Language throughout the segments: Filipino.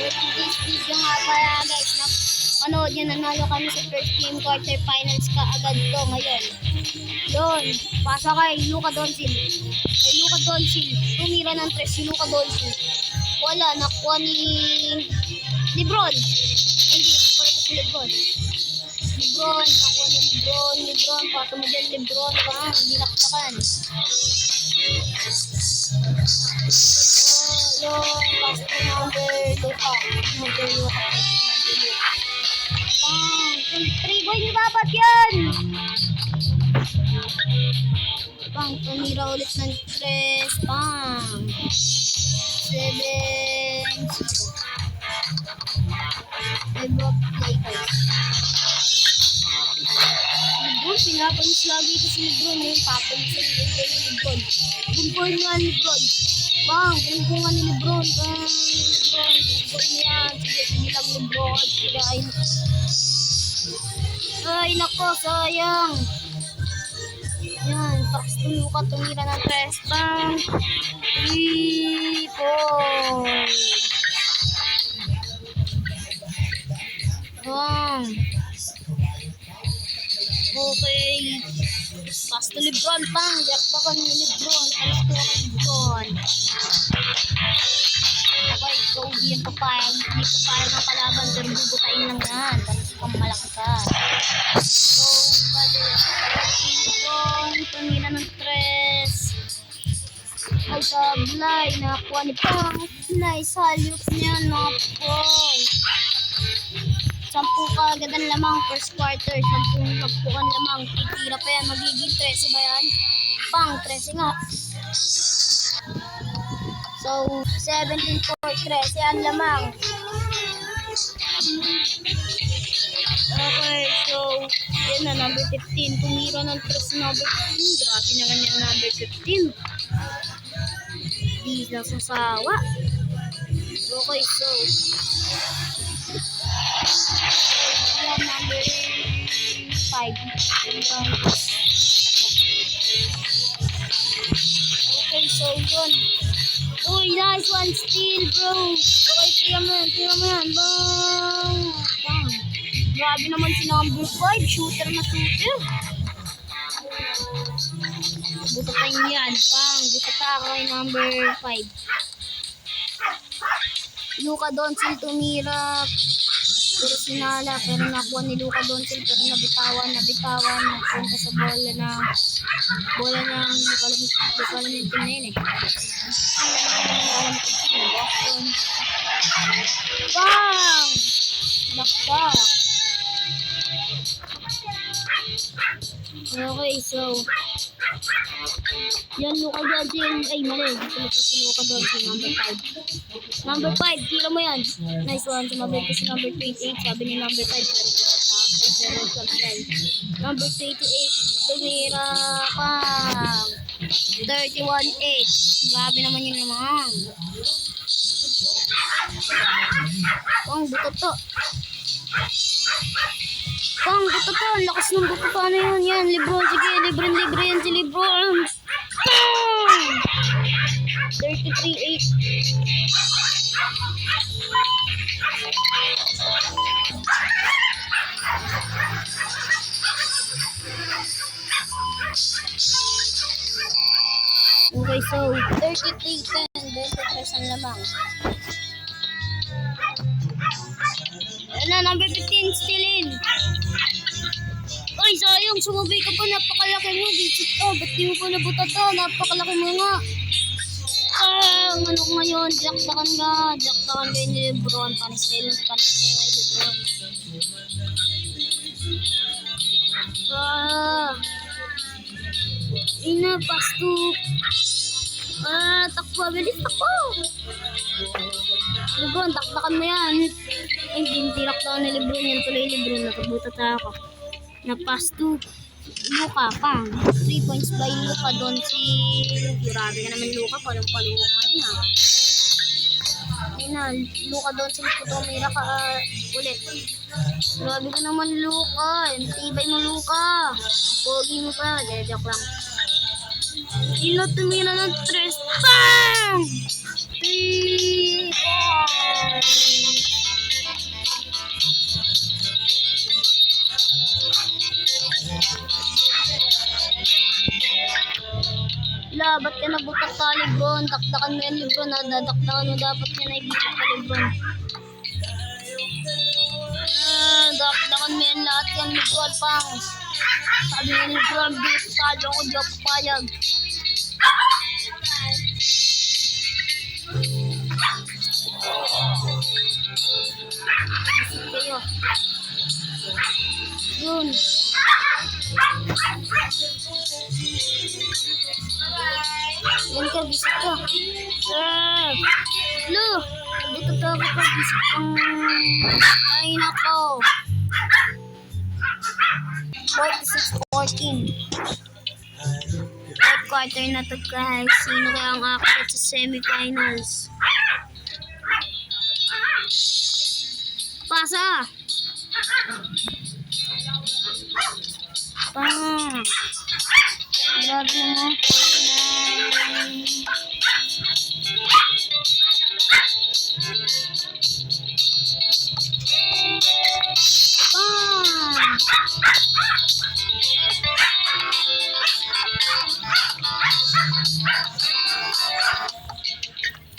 This video nga pala guys, panood nyo, nanalo kami sa first game quarterfinals ka agad to ngayon. Yun, pasa kay Luka Doncic. Kay Luka Doncic, tumira ng 3 si Luka Doncic. Wala, nakuha ni Lebron. Hindi pala si Lebron. Lebron, nakuha ni Lebron, pasa mo dyan Lebron, dinaktakan. Yung pasa number Luka. Yung 3 boy ni dapat yan. Pang, tumira ulit ng 3. Pang. 7. Lebron, Lakers. Lebron, pinapanis lagi ko si Lebron. Yung papanis sa Lebron. Bumbol nga Lebron. Bang, bumbungan ni Lebron. Lebron yan. Sige lang Lebron. Sige, ay nako, sayang. Yan, tapos Luka tumira ng 3. Bang. 3 points. Bang. Okay. Pass to Lebron, pang. Jakpakan ni Lebron. Pass to Lebron. Okay, so di yung papayag. Hindi papayag ng kalaban. Pero bubutain lang yan. Panis kang malaki ka. So, Lebron. Tumira ng 3. Ay, sablay. Nakakuha ni Pang. Nice. Halip niya. Napo. 10 kaagad ang lamang first quarter. 10 pagpukan lamang. Titira pa yan. Magiging 13 ba yan? Pang, 13 nga. So, 17 for 13 ang lamang. Okay, so, yan na, number 15. Tumira ng 3 number 15. Grabe naman yung number 15. Di na sasawa. Okay, so, yan, number 5. Okay, so, yun. Uy, nice one steal, bro. Okay, tira mo yan. Bang. Bang. Grabe naman si number 5. Shooter na shooter. Butatan yan. Bang. Butata kay number 5. Luka Doncic tumira. Pero sinala. Pero nakuha ni Luka Doncic. Pero nabitawan. Nagpunta sa bola ng Bukalamin team na yun eh. Bang! Bakbak. Okay, so yan, Luka Doncic. Ay, mali. Dito na po si Luka Doncic. Number 5, tira mo yan. Nice one. Sumabay ko si number 28. Sabi ni number 5. Number 28. Tumira pa. 31-8. Grabe naman yun naman. Pang, buto to. Pang, buto to. Ang lakas ng buto. Paano yun? Yan, Lebron. Sige, libre yan si Lebron. Pang! 33-8. Okay, so 33-10. 23 ang lamang. Ayan na, number 15, still in. Ay, sayang, sumabay ka pa, napakalaki mo. Visit ka, ba't di mo pa nabuta to? Napakalaki mo nga. Ang ano ko ngayon, jaktakan kayo ni Lebron. Panis kayo kay Lebron. Ina, pasto. Takbo, bilis takbo. Lebron, taktakan mo yan. Ay, dintirak daw ni Lebron yan. Tuloy Lebron, nakabutat ako. Napasto. Luka, pang. 3 points by Luka Doncic. Grabe ka naman Luka, palong-palong ngayon ha. Ayun na, Luka Doncic ko tumira ka ulit. Grabe ka naman Luka. Tibay mo Luka. Pogi mo pa. Joke lang. Ino tumira ng 3. Bang! 3 points. ka nabutas sa Lebron. Dakdakan mo yan, Lebron. Dadakdakan mo dapat yan ay bisit sa Lebron. Dakdakan mo yan lahat yan, Lebron, pang. Sabi ni Lebron, dito tayo ako, di ako payag. Kayo. Yun. Yan ka, visit ka. Lo, buto to ako pag visit kang... Ay, nako. 46-14. Fourth quarter na to, guys. Sino kaya ang akit sa semifinals? Pasa! Pang! Grabe mo. Pang!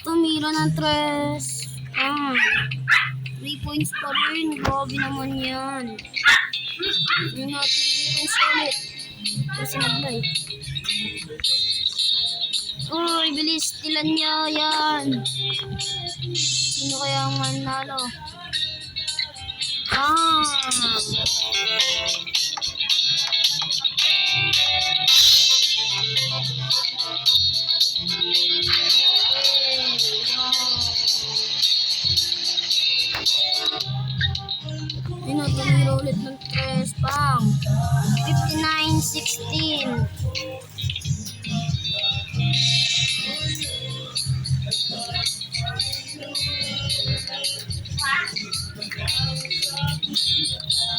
Tumira ng tres. Pang! 3 points pa rin. Grabe naman yan. Hindi natin 3 points ulit. Kasi naglay. Uy, bilis. Tilan niya yan. Sino kaya ang manalo? Tumira ulit ng tres. Pang! 59-16.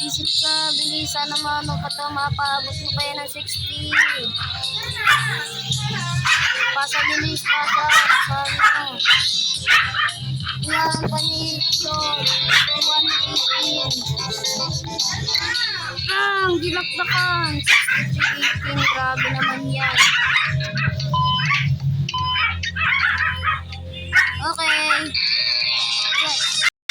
Visit ka, bilisan naman mo pa ito, mapaabot mo kaya ng 60. Pasa bilis, pasa, ano. Yan, panito, 118. Ang dilakdakan, 63-18, grabe naman yan. Okay.